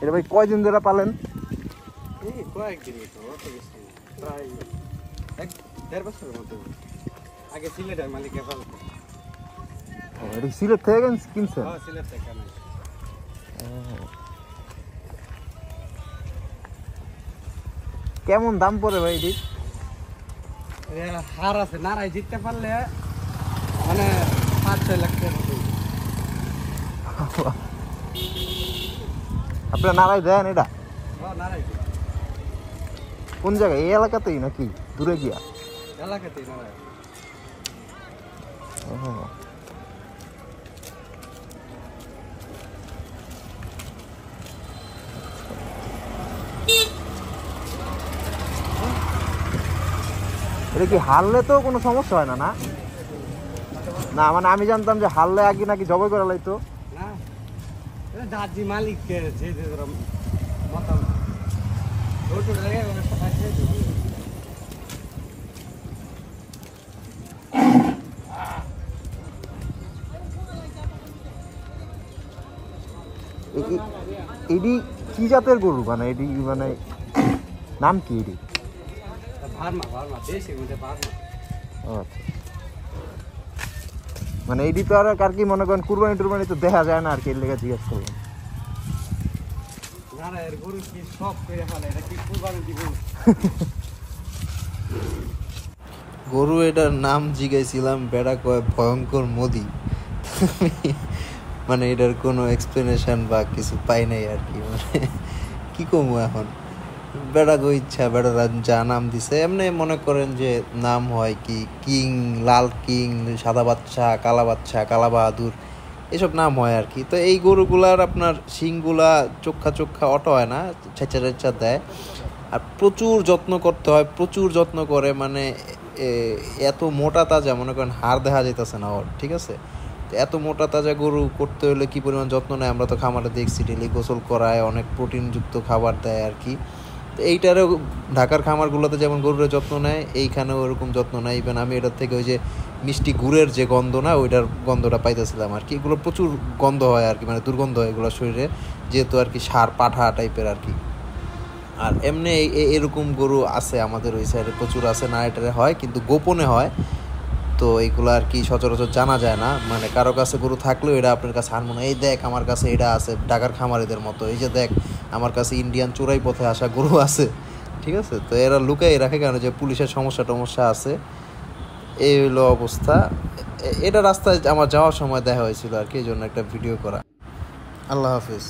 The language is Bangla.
এটা ভাই কয়দিন ধরে পালেন? এই কয়েকদিনই তো, অত বেশি না। প্রায় 1-1.5 বছরের মতো। আগে সিলেটের মালিকের পালতো। এটা সিলেট থেকে কিনছেন? হ্যাঁ, সিলেট থেকে আনা। কেমন দাম পড়ে ভাই এটি? হার আছে, নারায় জিততে পারলে মানে 5-6 লাখ টাকা মতো। আপনারা নারায় দেন এটা? হ্যাঁ, নারায় দিই। কোন জায়গায়, এই এলাকাতেই নাকি দূরে গিয়া? এলাকাতেই নারায়। এটা কি হারলে তো কোনো সমস্যা হয় না? না না, মানে আমি জানতাম যে হারলে আগে নাকি জবাই করে লাইতো। না, এটা দাদি মালিককে যে মতামত ওটু লাগে ওটা সবাই খেয়ে দেবে। এডি কি জাতের গরু, মানে এডি মানে নাম কি এডি? ভার্মা দেশি মধ্যে ভার্মা। আচ্ছা, মানে এডি তো আর কি মনে করেন কুরবানি তো দেখা যায় না আর কি, এর লেগে জিজ্ঞেস করলাম। না এর গরু কি সব করে ফেলে, এটা কি কুরবানি দিব? গরু এটার নাম জিজ্ঞাসিলাম, বেড়া কয় ভয়ঙ্কর মোদি। মানে এটার কোনো এক্সপ্লেনেশন বা কিছু পাই নাই আর কি, মানে কি কমু এখন। বেড়া গো ইচ্ছা, বেড়ারা যা নাম দিছে এমনি মনে করেন যে নাম হয় কি কিং, লাল কিং, সাদা বাচ্চা, কালা বাচ্চা, কালা বাহাদুর, এসব নাম হয় আর কি। তো এই গরুগুলার আপনার শিংগুলা চোখা অটো হয় না, ছেঁচা দেয়। আর প্রচুর যত্ন করতে হয়, প্রচুর যত্ন করে, মানে এত মোটা তাজা, মনে করেন হাড় দেখা যাইতেছে না ওর, ঠিক আছে? তো এত মোটা তাজা গরু করতে হলে কী পরিমাণ যত্ন নেয় আমরা তো খামারে দেখছি, ডেলি গোসল করায়, অনেক প্রোটিনযুক্ত খাবার দেয় আর কি। তো এইটারও ঢাকার খামারগুলোতে যেমন গরুর যত্ন নেয়, এইখানেও ওরকম যত্ন নেয়। ইভেন আমি এটার থেকে ওই যে মিষ্টি গুড়ের যে গন্ধ না, ওইটার গন্ধটা পাইতেছিলাম আর কি। এগুলো প্রচুর গন্ধ হয় আর কি, মানে দুর্গন্ধ হয় এগুলো শরীরে, যেহেতু আর কি সার পাঠা টাইপের আর কি। আর এমনি এরকম গরু আছে আমাদের ওই সাইডে প্রচুর আছে, না এটারে হয় কিন্তু গোপনে হয়। তো এইগুলো আর কি সচরাচর জানা যায় না, মানে কারো কাছে গরু থাকলেও এটা আপনার কাছে আর মনে, এই দেখ আমার কাছে এটা আছে, ঢাকার খামারিদের মতো, এই যে দেখ আমার কাছে ইন্ডিয়ান চোরাই পথে আসা গরু আছে, ঠিক আছে? তো এরা লুকাই রাখে কারণ যে পুলিশের সমস্যা আছে, এই হইলো অবস্থা। এটা রাস্তায় আমার যাওয়ার সময় দেখা হয়েছিল আর কি, এই জন্য একটা ভিডিও করা। আল্লাহ হাফিজ।